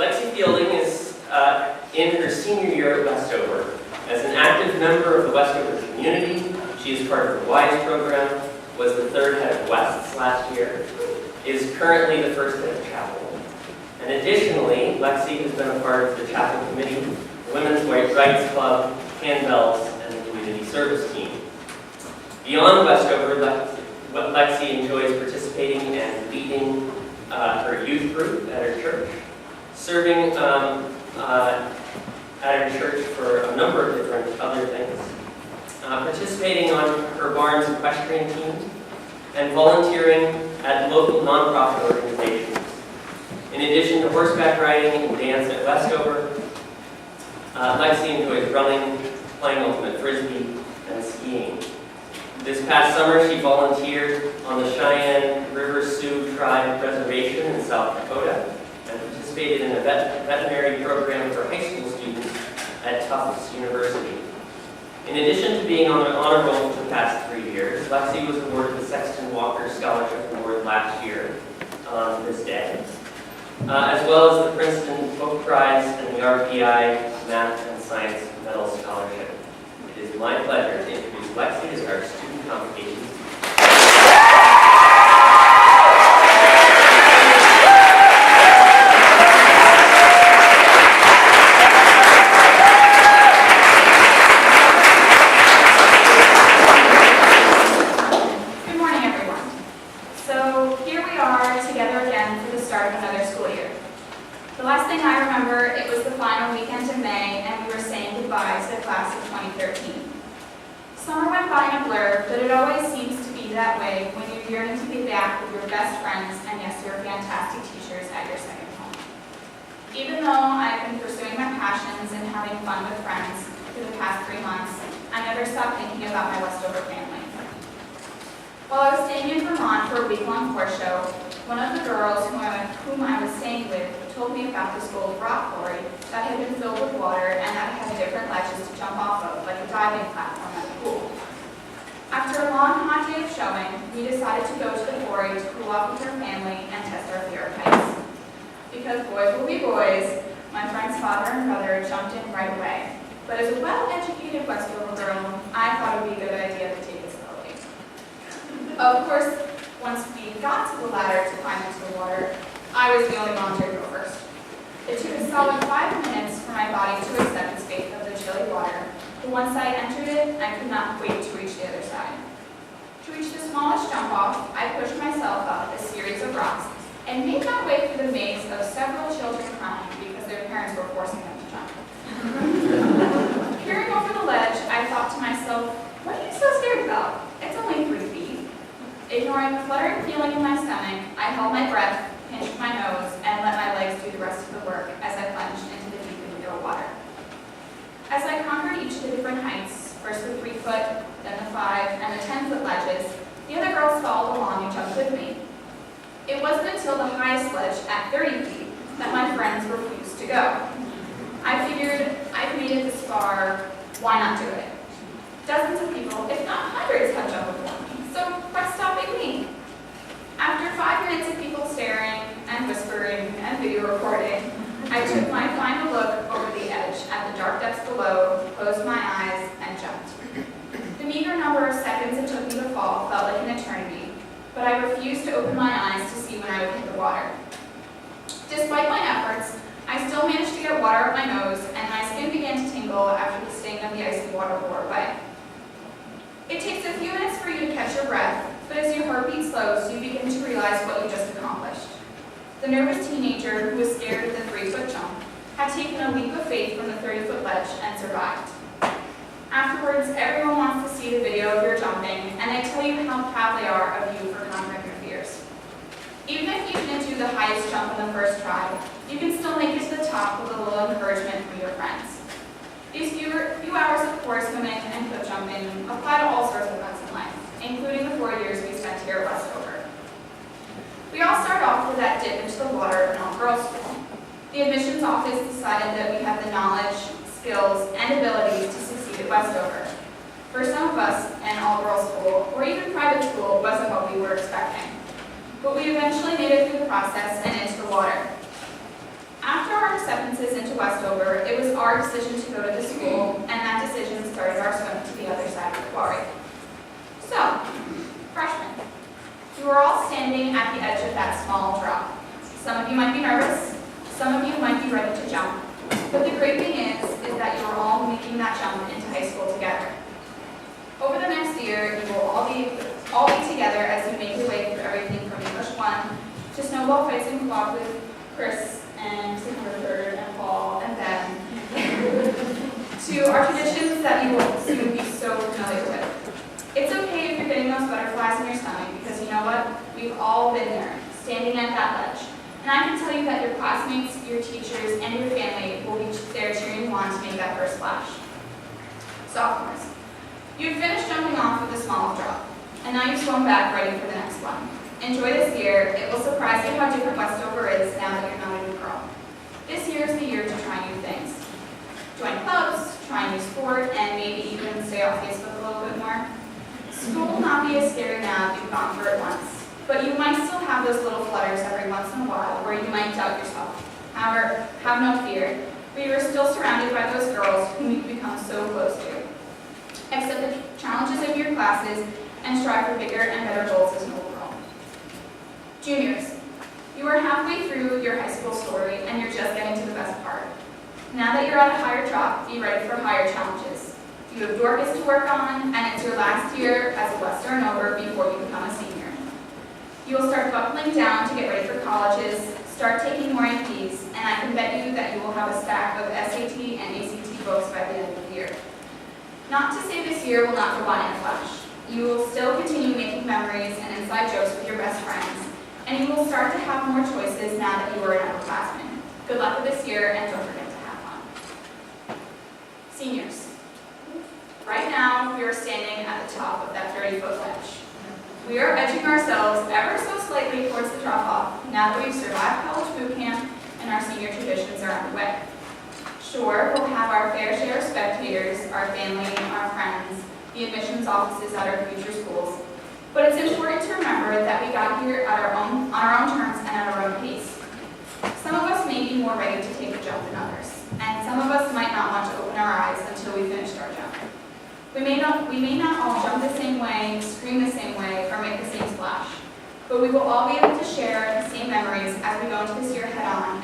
Lexi Fielding is in her senior year at Westover. As an active member of the Westover community, she is part of the WISE program, was the third head of Wests last year, is currently the first head of chapel. And additionally, Lexi has been a part of the chapel committee, the Women's Rights Club, Handbells, and the community service team. Beyond Westover, Lexi enjoys participating and leading her youth group at her church, serving at her church for a number of different other things, participating on her Barnes equestrian team, and volunteering at local nonprofit organizations. In addition to horseback riding and dance at Westover, Lexi enjoys running, playing ultimate frisbee, and skiing. This past summer, she volunteered on the Cheyenne River Sioux Tribe Reservation in South Dakota and participated in a veterinary program for high school students at Tufts University. In addition to being on an honor roll for the past 3 years, Lexi was awarded the Sexton Walker Scholarship Award last year on this day, as well as the Princeton Book Prize and the RPI Math and Science Medal Scholarship. It is my pleasure to introduce Lexi as our student convocation speaker. The last thing I remember, it was the final weekend in May, and we were saying goodbye to the class of 2013. Summer went by in a blur, but it always seems to be that way when you're yearning to be back with your best friends and yes, your fantastic teachers at your second home. Even though I've been pursuing my passions and having fun with friends for the past 3 months, I never stopped thinking about my Westover family. While I was staying in Vermont for a week-long horse show, one of the girls whom I was staying with told me about this old rock quarry that had been filled with water and that had different ledges to jump off of, like a diving platform at the pool. After a long, hot day of showing, we decided to go to the quarry to cool off with our family and test our fear of heights. Because boys will be boys, my friend's father and brother jumped in right away. But as a well-educated Westover girl, I thought it would be a good idea to take it slowly. Of course, once we got to the ladder to climb into the water, I was the only volunteer to go first. It took a solid 5 minutes for my body to accept the fate of the chilly water, but once I entered it, I could not wait to reach the other side. To reach the smallest jump off, I pushed myself up a series of rocks and made my way through the maze of several children crying because their parents were forcing them to jump. Peering over the ledge, I thought to myself, what are you so scared about? It's only 3 feet. Ignoring the fluttering feeling in my stomach, I held my breath, pinched my nose, and let my legs do the rest of the work as I plunged into the deep indigo water. As I conquered each of the different heights, first the 3-foot, then the 5, and the 10-foot ledges, the other girls followed along and jumped with me. It wasn't until the highest ledge at 30 feet that my friends refused to go. I figured I've made it this far, why not do it? Dozens of people, if not hundreds, have jumped before me, so what's stopping me? After 5 minutes of people staring and whispering and video recording, I took my final look over the edge at the dark depths below, closed my eyes, and jumped. The meager number of seconds it took me to fall felt like an eternity, but I refused to open my eyes to see when I would hit the water. Despite my efforts, I still managed to get water up my nose, and my skin began to tingle after the sting of the icy water wore away. It takes a few minutes for you to catch your breath, but as your heartbeat slows, you begin to realize what you just accomplished. The nervous teenager who was scared of the 3-foot jump had taken a leap of faith from the 30-foot ledge and survived. Afterwards, everyone wants to see the video of your jumping, and they tell you how proud they are of you for conquering your fears. Even if you didn't do the highest jump on the first try, you can still make it to the top with a little encouragement from your friends. These few hours of core swimming and cliff jumping apply to all sorts of events in life, including the 4 years we spent here at Westover. We all start off with that dip into the water of an all-girls school. The admissions office decided that we have the knowledge, skills, and abilities to succeed at Westover. For some of us, an all-girls school, or even private school, wasn't what we were expecting. But we eventually made it through the process and into the water. After our our decision to go to the school, and that decision started our swim to the other side of the quarry. So, freshmen, you are all standing at the edge of that small drop. Some of you might be nervous, some of you might be ready to jump. But the great thing is that you are all making that jump into high school together. Over the next year, you will all be together as you make your way through everything from English 1 to snowball fights and co-op with Chris and Richard and Paul and Ben to our traditions that you will soon be so familiar with. It's okay if you're getting those butterflies in your stomach because you know what? We've all been there, standing at that ledge. And I can tell you that your classmates, your teachers, and your family will be there cheering you on to make that first splash. Sophomores, you've finished jumping off with a small drop, and now you've swum back ready for the next one. Enjoy this year. It will surprise you how different Westover is now that you're not a new girl. This year is the year to try new things. Join clubs, try a new sport, and maybe even stay off Facebook a little bit more. School will not be as scary now if you've gone for it once. But you might still have those little flutters every once in a while where you might doubt yourself. However, have no fear, for you are still surrounded by those girls whom you've become so close to. Accept the challenges of your classes and strive for bigger and better goals as an overall. Juniors, you are halfway through your high school story and you're just getting to the best part. Now that you're at a higher drop, be ready for higher challenges. You have Dorcas to work on, and it's your last year as a Western and over before you become a senior. You will start buckling down to get ready for colleges, start taking more APs, and I can bet you that you will have a stack of SAT and ACT books by the end of the year. Not to say this year will not go by in a flash. You will still continue making memories and inside jokes with your best friends, and you will start to have more choices now that you are an upperclassman. Good luck with this year, and don't forget to have fun. Seniors, right now we are standing at the top of that 30-foot ledge. We are edging ourselves ever so slightly towards the drop-off now that we've survived college boot camp and our senior traditions are underway. Sure, we'll have our fair share of spectators, our family, our friends, the admissions offices at our future schools, but it's important to remember that we got here on our own terms and at our own pace. Some of us may be more ready to take the jump than others, and some of us might not want to open our eyes until we finished our jump. We may not all jump the same way, scream the same way, or make the same splash, but we will all be able to share the same memories as we go into this year head on